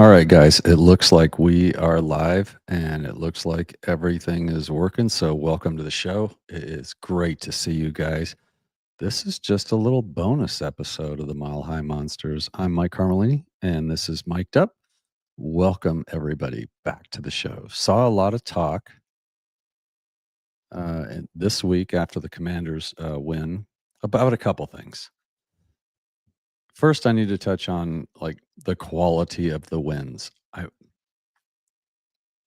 All right, guys, it looks like we are live and it looks like everything is working. So, welcome to the show. It is great to see you guys. This is just a little bonus episode of the Mile High Monsters. I'm Mike Carmelini and this is Mic'd Up. Welcome, everybody, back to the show. Saw a lot of talk this week after the Commanders win about a couple things. First, I need to touch on like the quality of the wins. I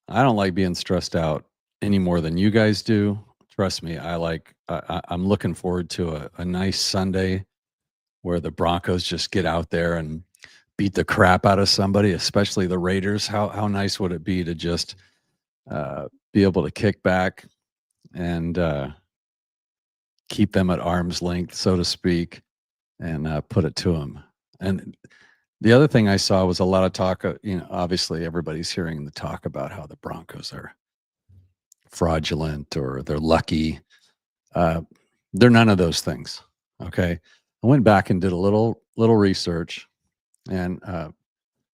don't like being stressed out any more than you guys do. Trust me, I'm looking forward to a nice Sunday where the Broncos just get out there and beat the crap out of somebody, especially the Raiders. How nice would it be to just be able to kick back and keep them at arm's length, so to speak, and put it to them. And the other thing I saw was a lot of talk. Obviously everybody's hearing the talk about how the Broncos are fraudulent or they're lucky. Uh, they're none of those things. Okay. I went back and did a little research, and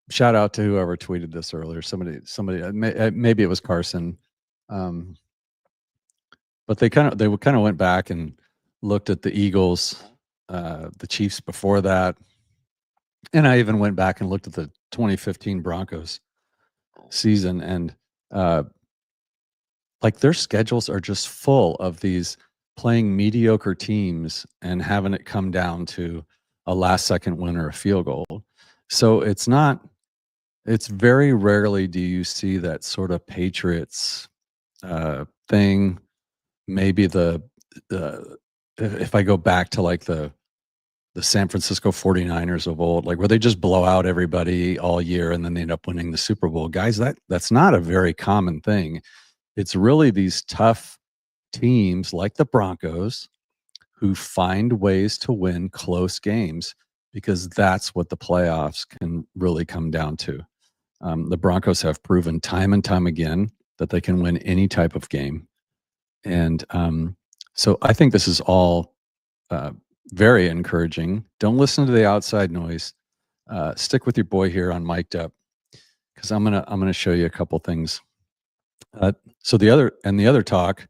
shout out to whoever tweeted this earlier. Somebody, maybe it was Carson, um, but they kind of went back and looked at the Eagles, the Chiefs before that, and I even went back and looked at the 2015 Broncos season, and like their schedules are just full of these playing mediocre teams and having it come down to a last second win or a field goal. So it's very rarely do you see that sort of Patriots thing. Maybe the if I go back to like the San Francisco 49ers of old, like where they just blow out everybody all year and then they end up winning the Super Bowl. Guys, that's not a very common thing. It's really these tough teams like the Broncos who find ways to win close games, because that's what the playoffs can really come down to. The Broncos have proven time and time again that they can win any type of game. And so I think this is all very encouraging. Don't listen to the outside noise. Stick with your boy here on Mic'd Up, because I'm gonna show you a couple things. So the other talk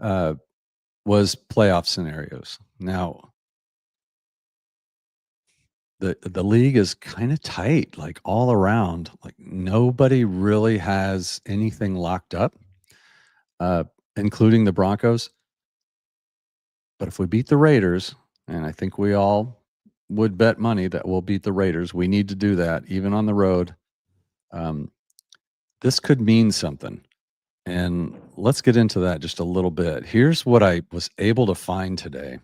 was playoff scenarios. Now, the league is kind of tight, like all around. Like nobody really has anything locked up, uh, including the Broncos. But if we beat the Raiders, and I think we all would bet money that we'll beat the Raiders, we need to do that even on the road. Um, this could mean something. And let's get into that just a little bit. Here's what I was able to find today.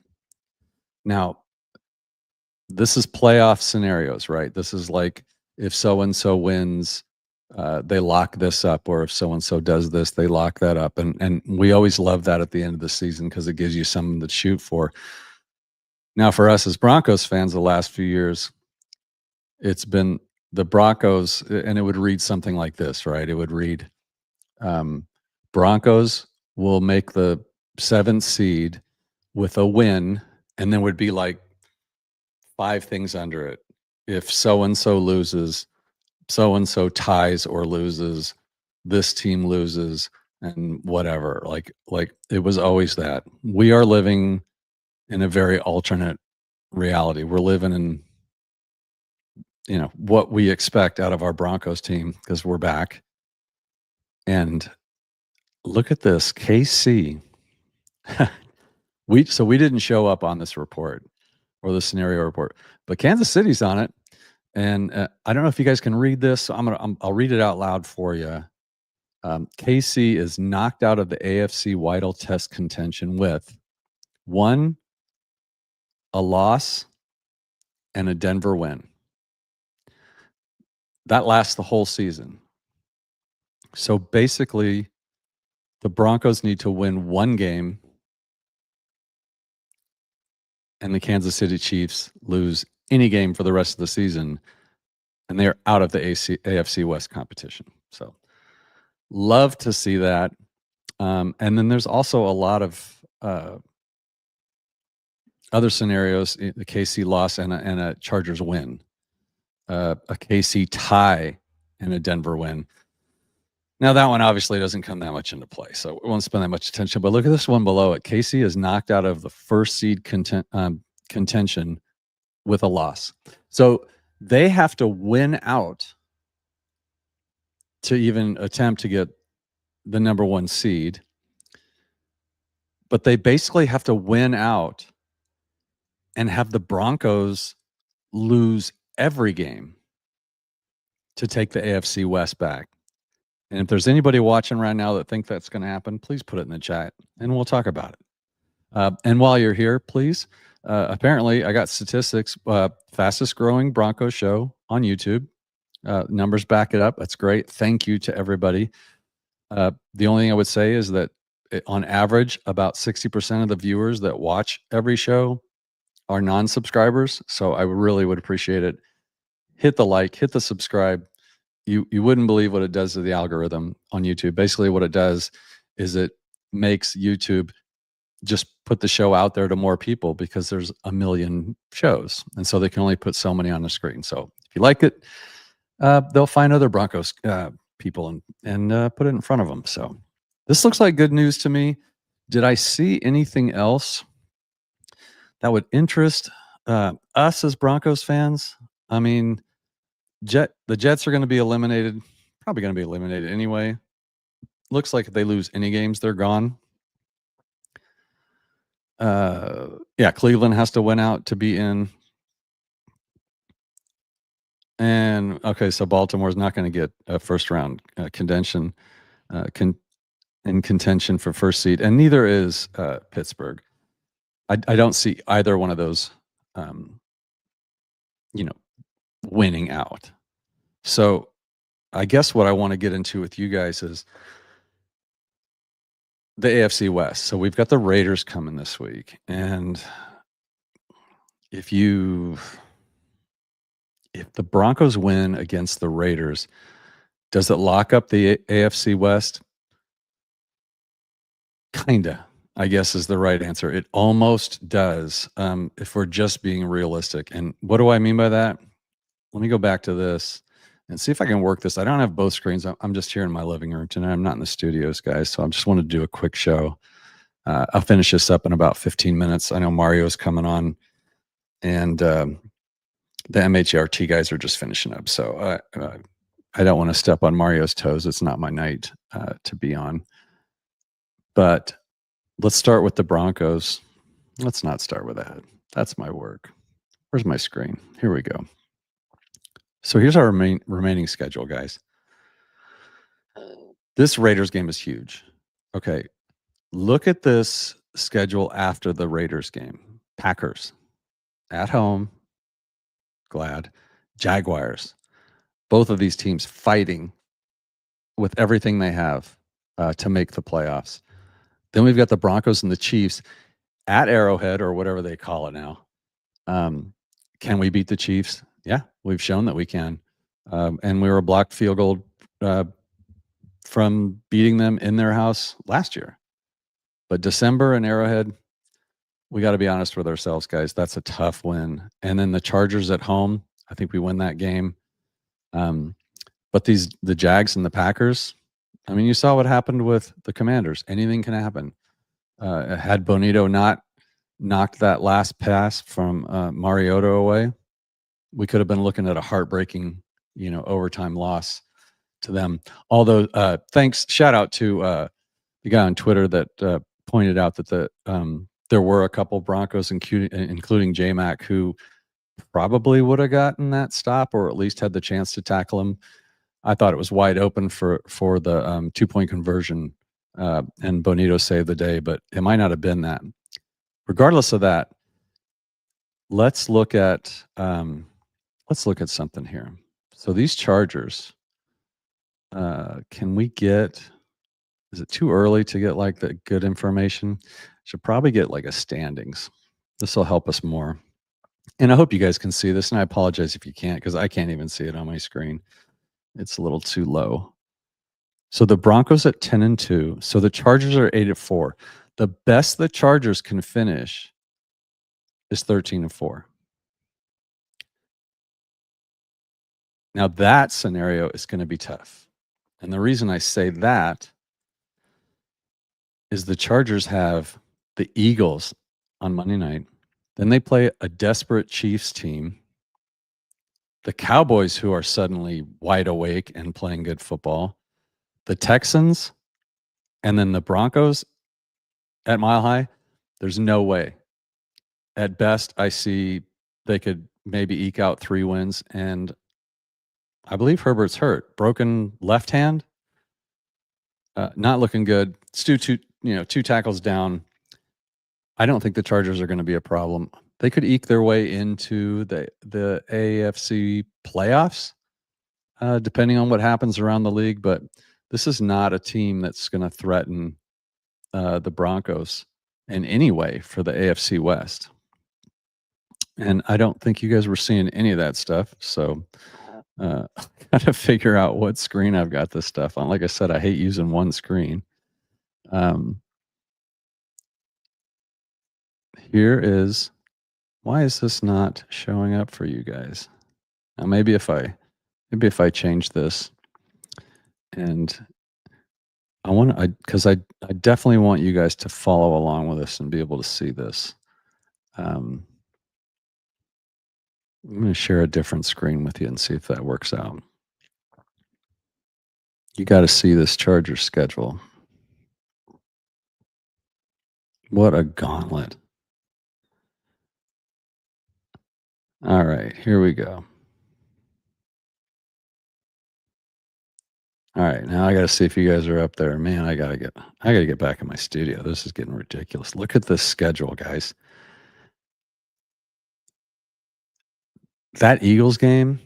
Now, this is playoff scenarios, right? This is like if so and so wins, they lock this up, or if so and so does this, they lock that up. And we always love that at the end of the season because it gives you something to shoot for. Now, for us as Broncos fans, the last few years, it's been the Broncos, and it would read something like this, right? It would read, Broncos will make the 7th seed with a win, and then would be like 5 things under it. If so and so loses, so and so ties or loses, this team loses, and whatever. Like it was always that. We are living in a very alternate reality. We're living in what we expect out of our Broncos team because we're back. And look at this, KC. we didn't show up on this report or the scenario report, but Kansas City's on it. And I don't know if you guys can read this. So I'll read it out loud for you. KC is knocked out of the AFC Whittle Test contention with 1, a loss, and a Denver win. That lasts the whole season. So basically, the Broncos need to win 1 game, and the Kansas City Chiefs lose any game for the rest of the season, and they're out of the AFC West competition. So love to see that. And then there's also a lot of other scenarios: the KC loss and a Chargers win, a KC tie and a Denver win. Now, that one obviously doesn't come that much into play, so we won't spend that much attention. But look at this one below it. KC is knocked out of the first seed contention with a loss. So they have to win out to even attempt to get the number 1 seed. But they basically have to win out and have the Broncos lose every game to take the AFC West back. And if there's anybody watching right now that think that's going to happen, please put it in the chat and we'll talk about it. And while you're here, please, apparently I got statistics, fastest growing Broncos show on YouTube. Numbers back it up. That's great. Thank you to everybody. The only thing I would say is that on average, about 60% of the viewers that watch every show are non-subscribers. So I really would appreciate it. Hit the like, hit the subscribe. You wouldn't believe what it does to the algorithm on YouTube. Basically what it does is it makes YouTube just put the show out there to more people because there's a million shows. And so they can only put so many on the screen. So if you like it, they'll find other Broncos people and put it in front of them. So this looks like good news to me. Did I see anything else that would interest us as Broncos fans? I mean, the Jets are going to be eliminated, probably going to be eliminated anyway. Looks like if they lose any games, they're gone. Yeah, Cleveland has to win out to be in. And okay, so Baltimore's not going to get a first round contention in contention for first seed, and neither is Pittsburgh. I don't see either one of those, winning out. So I guess what I want to get into with you guys is the AFC West. So we've got the Raiders coming this week, and if the Broncos win against the Raiders, does it lock up the AFC West? Kinda, I guess, is the right answer. It almost does, if we're just being realistic. And what do I mean by that? Let me go back to this and see if I can work this. I don't have both screens. I'm just here in my living room tonight. I'm not in the studios, guys. So I just want to do a quick show. I'll finish this up in about 15 minutes. I know Mario's coming on, and the MHRT guys are just finishing up. So I don't want to step on Mario's toes. It's not my night to be on. But let's start with the Broncos. Let's not start with that. That's my work. Where's my screen? Here we go. So here's our remaining schedule, guys. This Raiders game is huge. Okay, look at this schedule after the Raiders game. Packers at home, glad. Jaguars. Both of these teams fighting with everything they have to make the playoffs. Then we've got the Broncos and the Chiefs at Arrowhead, or whatever they call it now. Can we beat the Chiefs? Yeah, we've shown that we can. And we were a blocked field goal from beating them in their house last year. But December and Arrowhead, we got to be honest with ourselves, guys. That's a tough win. And then the Chargers at home, I think we win that game. But the Jags and the Packers, I mean, you saw what happened with the Commanders. Anything can happen. Had Bonito not knocked that last pass from Mariota away, we could have been looking at a heartbreaking, overtime loss to them. Although, shout out to the guy on Twitter that pointed out that there were a couple Broncos, including J-Mac, who probably would have gotten that stop, or at least had the chance to tackle him. I thought it was wide open for the 2-point conversion, and Bonito saved the day, but it might not have been that. Regardless of that, let's look at something here. So these Chargers, can we get? Is it too early to get like the good information? Should probably get like a standings. This will help us more. And I hope you guys can see this. And I apologize if you can't, because I can't even see it on my screen. It's a little too low. So the Broncos at 10-2. So the Chargers are 8-4. The best the Chargers can finish is 13-4. Now that scenario is going to be tough. And the reason I say that is the Chargers have the Eagles on Monday night. Then they play a desperate Chiefs team, the Cowboys, who are suddenly wide awake and playing good football, the Texans, and then the Broncos at Mile High. There's no way. At best, I see they could maybe eke out 3 wins, and I believe Herbert's hurt. Broken left hand, not looking good. Stu, 2 tackles down. I don't think the Chargers are gonna be a problem. They could eke their way into the AFC playoffs, depending on what happens around the league, but this is not a team that's gonna threaten, the Broncos in any way for the AFC West. And I don't think you guys were seeing any of that stuff, so, I gotta figure out what screen I've got this stuff on. Like I said, I hate using one screen. Um, here is why is this not showing up for you guys? Now maybe if I change this and I definitely want you guys to follow along with us and be able to see this. Um, I'm gonna share a different screen with you and see if that works out. You gotta see this Charger schedule. What a gauntlet. All right, here we go. All right, now I gotta see if you guys are up there. Man, I gotta get back in my studio. This is getting ridiculous. Look at this schedule, guys. That Eagles game,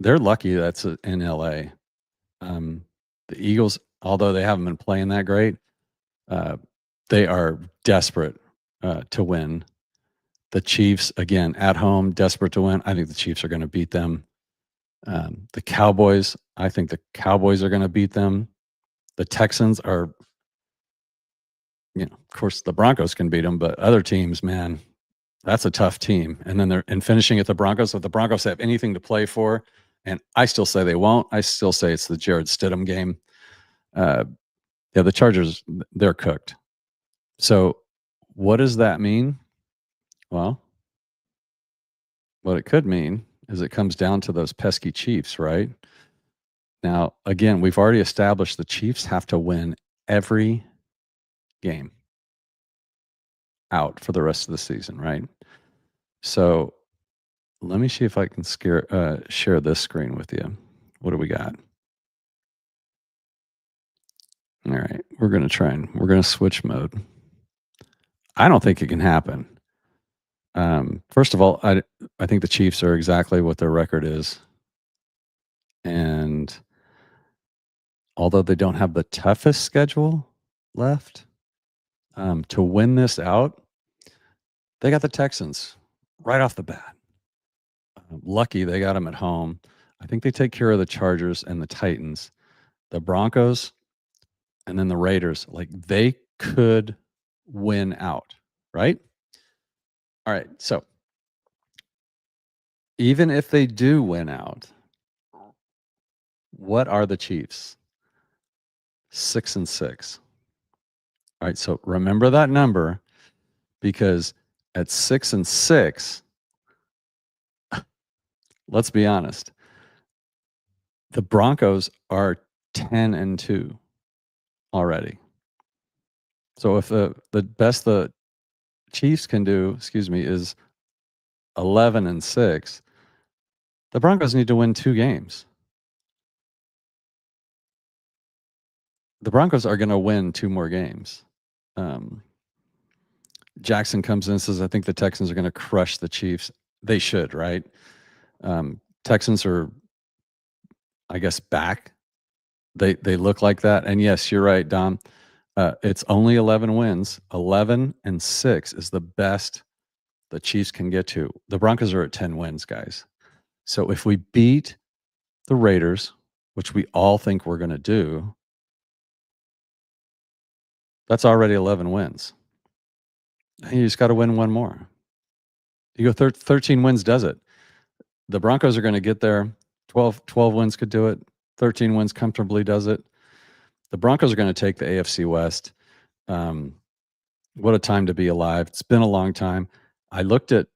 they're lucky that's in LA. The Eagles, although they haven't been playing that great, uh, they are desperate to win. The Chiefs, again, at home, desperate to win. I think the Chiefs are going to beat them. The Cowboys, I think the Cowboys are going to beat them. The Texans are, of course, the Broncos can beat them, but other teams, man, that's a tough team. And then they're finishing at the Broncos. If the Broncos have anything to play for, and I still say they won't. I still say it's the Jared Stidham game. Yeah, the Chargers, they're cooked. So what does that mean? Well, what it could mean is it comes down to those pesky Chiefs, right? Now, again, we've already established the Chiefs have to win every game out for the rest of the season, right? So let me see if I can share this screen with you. What do we got? All right, we're going to switch mode. I don't think it can happen. First of all, I think the Chiefs are exactly what their record is. And although they don't have the toughest schedule left, to win this out, they got the Texans right off the bat. Lucky they got them at home. I think they take care of the Chargers and the Titans, the Broncos, and then the Raiders. Like they could win out, right? All right. So even if they do win out, what are the Chiefs? 6-6. All right. So remember that number because at 6-6, let's be honest, the Broncos are 10-2 already. So if the best the Chiefs can do, is 11-6, the Broncos need to win 2 games. The Broncos are going to win 2 more games. Jackson comes in and says, I think the Texans are going to crush the Chiefs. They should, right? Texans are, I guess, back. They look like that. And yes, you're right, Dom. It's only 11 wins. 11-6 is the best the Chiefs can get to. The Broncos are at 10 wins, guys. So if we beat the Raiders, which we all think we're going to do, that's already 11 wins. And you just got to win 1 more. You go 13 wins does it. The Broncos are going to get there. 12 wins could do it. 13 wins comfortably does it. The Broncos are going to take the AFC West. What a time to be alive. It's been a long time. I looked at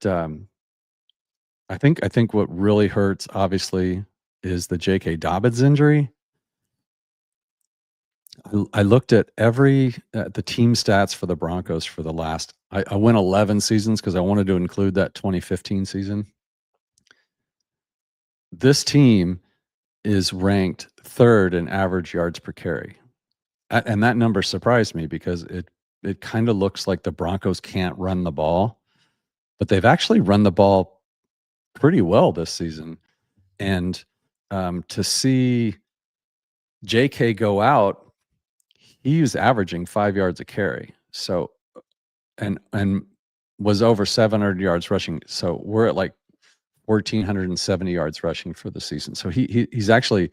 I think what really hurts obviously is the J.K. Dobbins injury. I looked at the team stats for the Broncos for the last I went 11 seasons because I wanted to include that 2015 season. This team is ranked 3rd in average yards per carry. And that number surprised me because it kind of looks like the Broncos can't run the ball, but they've actually run the ball pretty well this season. And to see JK go out, he was averaging 5 yards a carry. So and was over 700 yards rushing. So we're at like 1,470 yards rushing for the season. So he's actually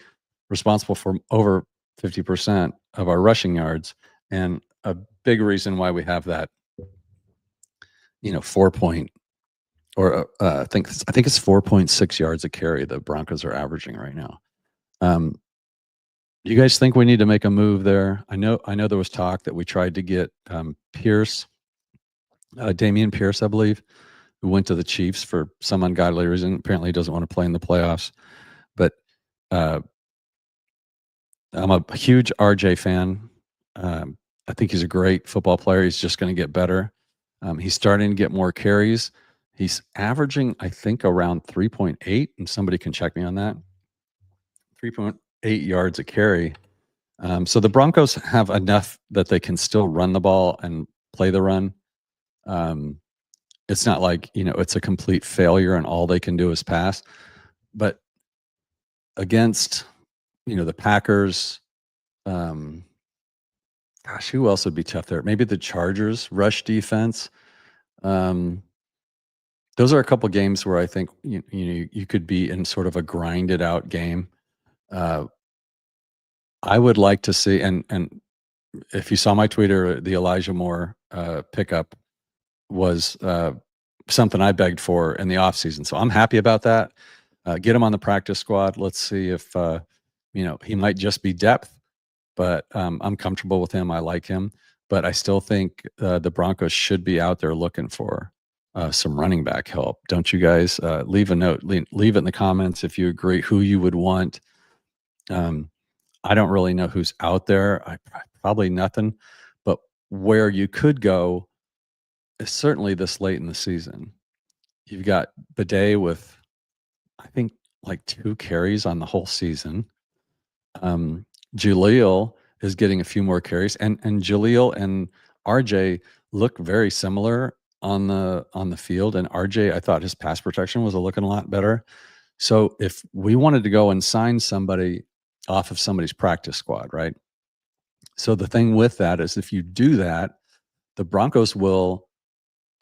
responsible for over 50% of our rushing yards, and a big reason why we have that, 4 point or I think it's 4.6 yards a carry the Broncos are averaging right now. You guys think we need to make a move there? I know there was talk that we tried to get Pierce, Damian Pierce, I believe, who went to the Chiefs for some ungodly reason. Apparently, he doesn't want to play in the playoffs. But I'm a huge RJ fan. I think he's a great football player. He's just going to get better. He's starting to get more carries. He's averaging, I think, around 3.8, and somebody can check me on that. 3.8 yards a carry. So the Broncos have enough that they can still run the ball and play the run. It's not like, it's a complete failure and all they can do is pass. But against, the Packers, who else would be tough there? Maybe the Chargers rush defense. Those are a couple games where I think you could be in sort of a grinded out game. I would like to see, and if you saw my Twitter, the Elijah Moore pickup was something I begged for in the offseason. So I'm happy about that. Get him on the practice squad. Let's see if he might just be depth, but I'm comfortable with him. I like him, but I still think the Broncos should be out there looking for some running back help. Don't you guys? Leave a note. Leave it in the comments if you agree who you would want. I don't really know who's out there. Probably nothing, but where you could go is certainly this late in the season. You've got Bidet with, I think, like 2 carries on the whole season. Jaleel is getting a few more carries, and Jaleel and RJ look very similar on the field. And RJ, I thought his pass protection was looking a lot better. So if we wanted to go and sign somebody off of somebody's practice squad, right? So the thing with that is, if you do that, the Broncos will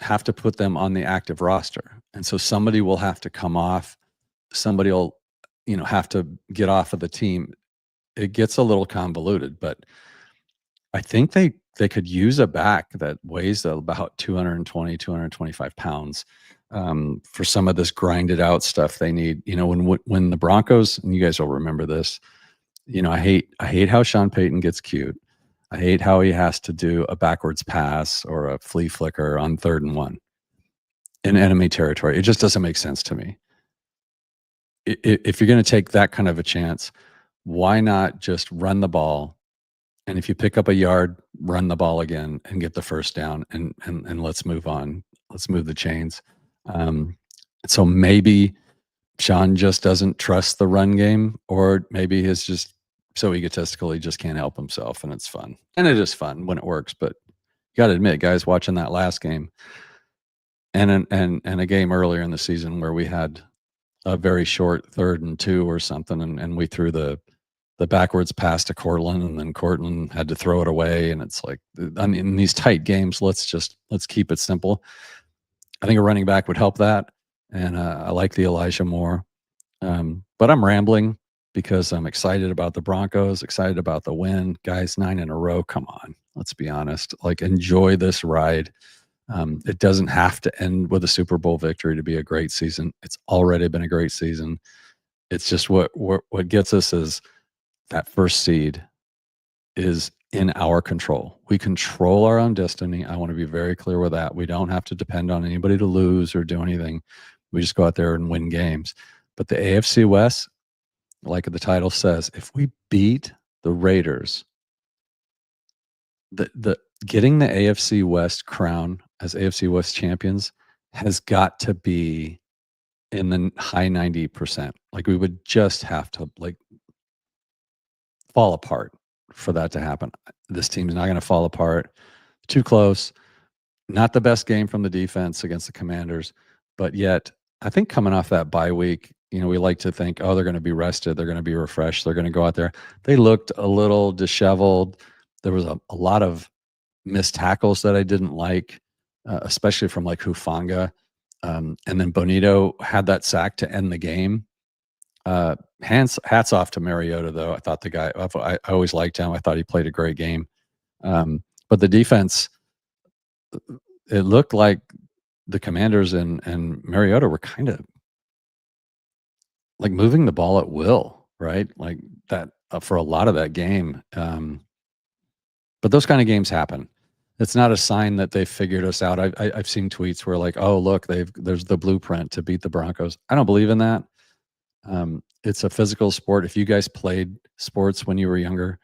have to put them on the active roster, and so somebody will have to come off. Somebody will, have to get off of the team. It gets a little convoluted, but I think they could use a back that weighs about 220, 225 pounds for some of this grinded out stuff they need. When the Broncos, and you guys will remember this, I hate how Sean Payton gets cute. I hate how he has to do a backwards pass or a flea flicker on 3rd and 1 in enemy territory. It just doesn't make sense to me. If you're going to take that kind of a chance, why not just run the ball? And if you pick up a yard, run the ball again and get the first down, and let's move on. Let's move the chains. So maybe Sean just doesn't trust the run game, or maybe he's just so egotistical he just can't help himself, and it's fun. And it is fun when it works, but you got to admit, guys, watching that last game and a game earlier in the season where we had a very short 3rd and 2 or something, and we threw the backwards pass to Cortland, and then Cortland had to throw it away. And it's like, in these tight games, let's keep it simple. I think a running back would help that. And I like the Elijah Moore. But I'm rambling because I'm excited about the Broncos, excited about the win. Guys, 9 in a row. Come on, let's be honest. Like, enjoy this ride. It doesn't have to end with a Super Bowl victory to be a great season. It's already been a great season. It's just what gets us is that first seed is in our control. We control our own destiny. I want to be very clear with that. We don't have to depend on anybody to lose or do anything. We just go out there and win games. But the AFC West, like the title says, if we beat the Raiders, the getting the AFC West crown as AFC West champions has got to be in the high 90%. Like we would just have to like fall apart for that to happen. This team's not going to fall apart. Too close. Not the best game from the defense against the Commanders, but yet I think coming off that bye week, we like to think, oh, they're going to be rested, they're going to be refreshed, they're going to go out there. They looked a little disheveled. There was a lot of missed tackles that I didn't like, especially from like Hufanga. And then Bonito had that sack to end the game. Hats off to Mariota, though. I thought the guy, I always liked him. I thought he played a great game. But the defense, it looked like the Commanders and Mariota were kind of like moving the ball at will, right? Like that for a lot of that game. But those kind of games happen. It's not a sign that they figured us out. I've seen tweets where like, oh look, there's the blueprint to beat the Broncos. I don't believe in that. It's a physical sport. If you guys played sports when you were younger,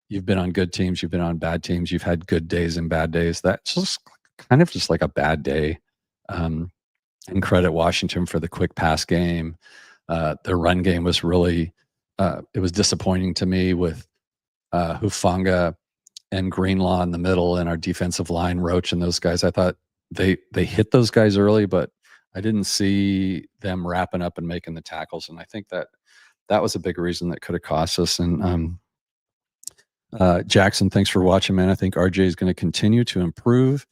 you've been on good teams, you've been on bad teams, you've had good days and bad days. That's just kind of just like a bad day. And credit Washington for the quick pass game. The run game was really, it was disappointing to me with Hufanga and Greenlaw in the middle and our defensive line, Roach and those guys. I thought they hit those guys early, but I didn't see them wrapping up and making the tackles. And I think that was a big reason that could have cost us. And Jackson, thanks for watching, man. I think RJ is going to continue to improve.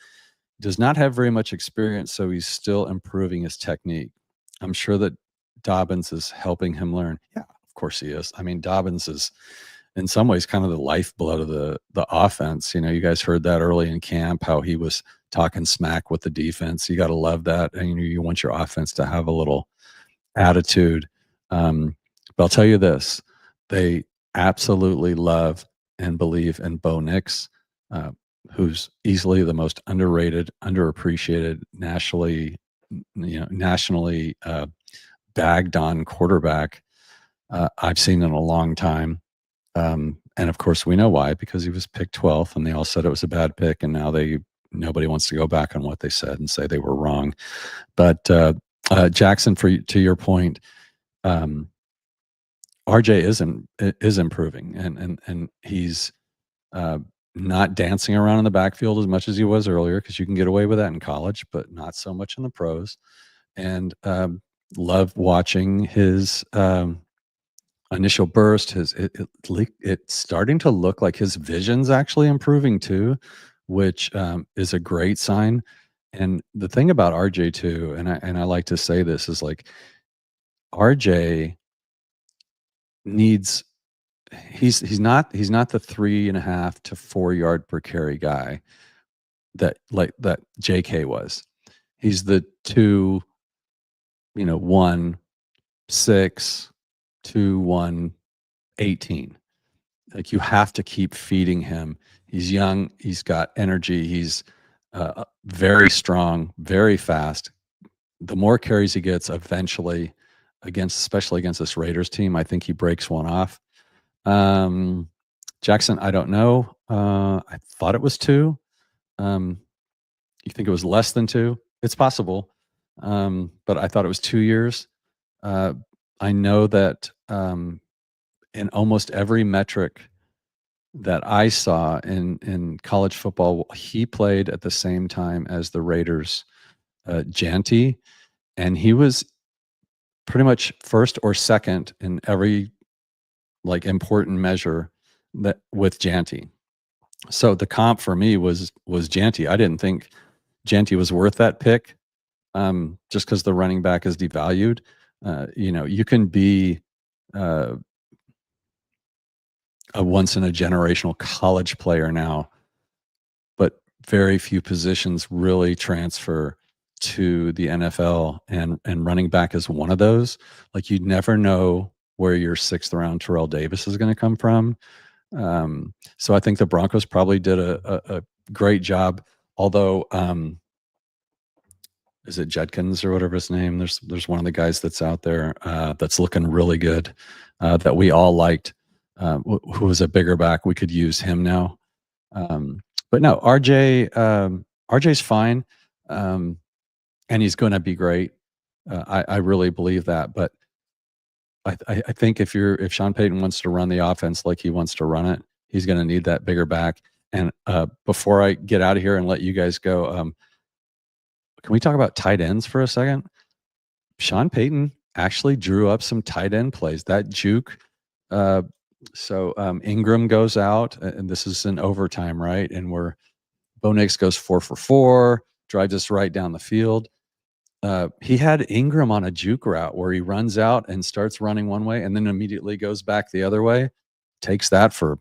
Does not have very much experience, so he's still improving his technique. I'm sure that Dobbins is helping him learn. Yeah, of course he is. I mean, Dobbins is in some ways kind of the lifeblood of the offense. You guys heard that early in camp, how he was talking smack with the defense. You got to love that. And you want your offense to have a little attitude. But I'll tell you this, they absolutely love and believe in Bo Nix, who's easily the most underrated, underappreciated, nationally bagged on quarterback I've seen in a long time. And of course we know why, because he was picked 12th and they all said it was a bad pick. And now nobody wants to go back on what they said and say they were wrong. But Jackson, to your point, RJ is improving and he's not dancing around in the backfield as much as he was earlier, because you can get away with that in college, but not so much in the pros. And love watching his initial burst. It's starting to look like his vision's actually improving too, which is a great sign. And the thing about RJ too, and I like to say this, is like RJ needs, he's not the 3.5 to 4 yard per carry guy that JK was. He's the 1 6 2 1 18. Like you have to keep feeding him. He's young, he's got energy, he's very strong, very fast. The more carries he gets, eventually, especially against this Raiders team, I think he breaks one off. Jackson, I don't know. I thought it was 2. You think it was less than 2? It's possible. But I thought it was 2 years. I know that in almost every metric that I saw in college football, he played at the same time as the Raiders, Janty, and he was pretty much first or second in every like important measure that with Janty. So the comp for me was Janty. I didn't think Janty was worth that pick, just because the running back is devalued. You can be a once in a generational college player now, but very few positions really transfer to the NFL, and running back is one of those. Like you'd never know where your 6th round Terrell Davis is going to come from. So I think the Broncos probably did a great job. Although, is it Judkins or whatever his name? There's one of the guys that's out there that's looking really good that we all liked. Who was a bigger back? We could use him now. But no, RJ's fine, and he's going to be great. I really believe that. But I think if Sean Payton wants to run the offense like he wants to run it, he's going to need that bigger back. And before I get out of here and let you guys go, can we talk about tight ends for a second? Sean Payton actually drew up some tight end plays. That juke. Ingram goes out, and this is in overtime, right? And where Bo Nix goes 4 for 4, drives us right down the field. He had Ingram on a juke route where he runs out and starts running one way and then immediately goes back the other way. Takes that for,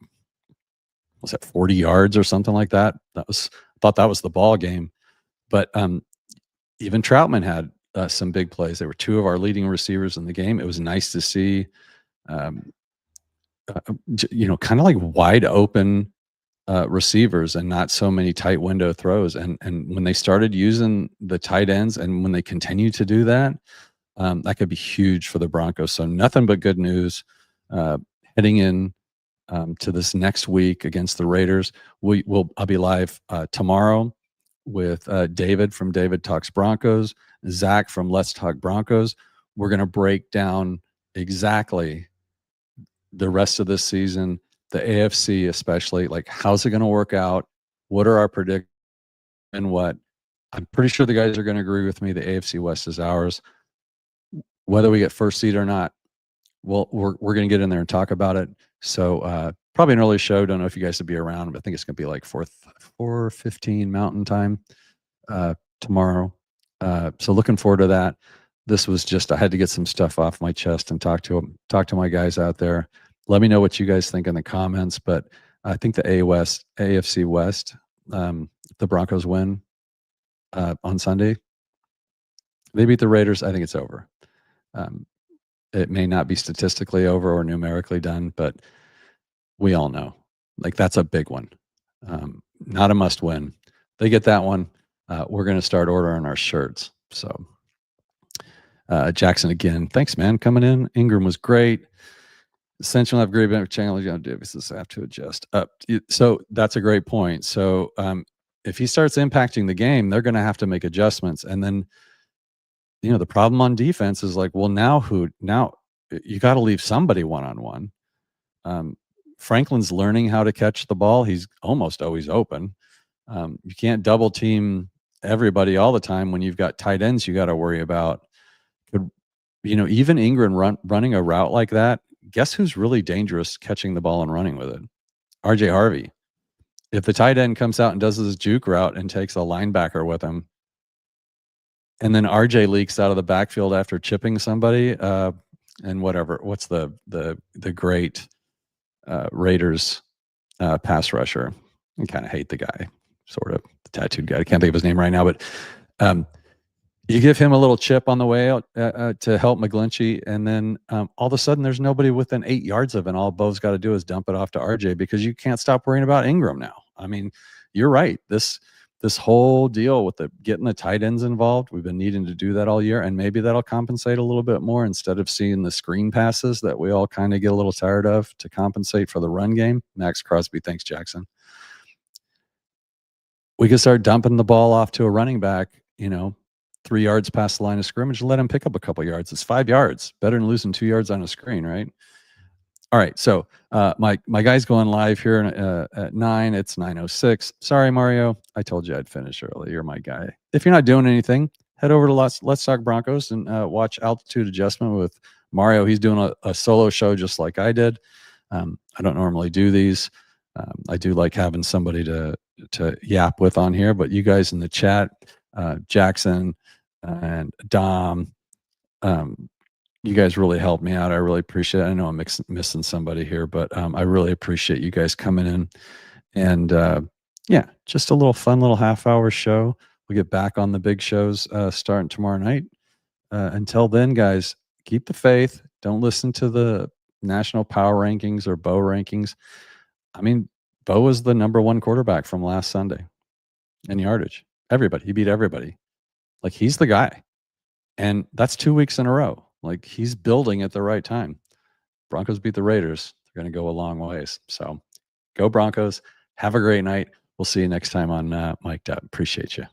was that 40 yards or something like that? I thought that was the ball game. But even Troutman had some big plays. They were 2 of our leading receivers in the game. It was nice to see, kind of like wide open receivers and not so many tight window throws. And when they started using the tight ends and when they continue to do that, that could be huge for the Broncos. So nothing but good news heading in to this next week against the Raiders. I'll be live tomorrow with David from David Talks Broncos, Zach from Let's Talk Broncos. We're going to break down exactly the rest of this season, the AFC especially, like how's it going to work out? What are our predictions and what? I'm pretty sure the guys are going to agree with me. The AFC West is ours. Whether we get first seed or not, well, we're going to get in there and talk about it. So probably an early show. Don't know if you guys will be around, but I think it's going to be like 4:15 Mountain Time tomorrow. So looking forward to that. This was just, I had to get some stuff off my chest and talk to my guys out there. Let me know what you guys think in the comments. But I think the AFC West, the Broncos win on Sunday. They beat the Raiders. I think it's over. It may not be statistically over or numerically done, but we all know, like, that's a big one. Not a must win. They get that one. We're going to start ordering our shirts. So Jackson again, thanks, man, coming in. Ingram was great. Essential have great challenge. Davis have to adjust up. So that's a great point. So if he starts impacting the game, they're going to have to make adjustments. And then, the problem on defense is like, well, now you got to leave somebody one-on-one. Franklin's learning how to catch the ball. He's almost always open. You can't double team everybody all the time when you've got tight ends you got to worry about. Even Ingram running a route like that, guess who's really dangerous catching the ball and running with it? RJ Harvey. If the tight end comes out and does his juke route and takes a linebacker with him, and then RJ leaks out of the backfield after chipping somebody, and what's the great Raiders pass rusher? I kind of hate the guy, sort of, the tattooed guy. I can't think of his name right now, but you give him a little chip on the way out to help McGlinchey, and then all of a sudden there's nobody within 8 yards of it, and all Bo's got to do is dump it off to RJ because you can't stop worrying about Ingram now. I mean, you're right. This whole deal with getting the tight ends involved, we've been needing to do that all year, and maybe that'll compensate a little bit more instead of seeing the screen passes that we all kind of get a little tired of to compensate for the run game. Max Crosby, thanks, Jackson. We could start dumping the ball off to a running back, 3 yards past the line of scrimmage, and let him pick up a couple yards. It's 5 yards. Better than losing 2 yards on a screen, right? All right. So my guy's going live here at 9. It's 9:06. Sorry, Mario. I told you I'd finish early. You're my guy. If you're not doing anything, head over to Let's Talk Broncos and watch Altitude Adjustment with Mario. He's doing a solo show just like I did. I don't normally do these. I do like having somebody to yap with on here, but you guys in the chat, Jackson and Dom, you guys really helped me out. I really appreciate it. I know I'm missing somebody here, but I really appreciate you guys coming in. And just a little fun little half-hour show. We get back on the big shows starting tomorrow night. Until then, guys, keep the faith, Don't listen to the national power rankings or Bo rankings. I mean, Bo was the number one quarterback from last Sunday in yardage. Everybody. He beat everybody. Like, he's the guy. And that's 2 weeks in a row. Like, he's building at the right time. Broncos beat the Raiders. They're going to go a long ways. So go Broncos. Have a great night. We'll see you next time on Mic'd Up. Appreciate you.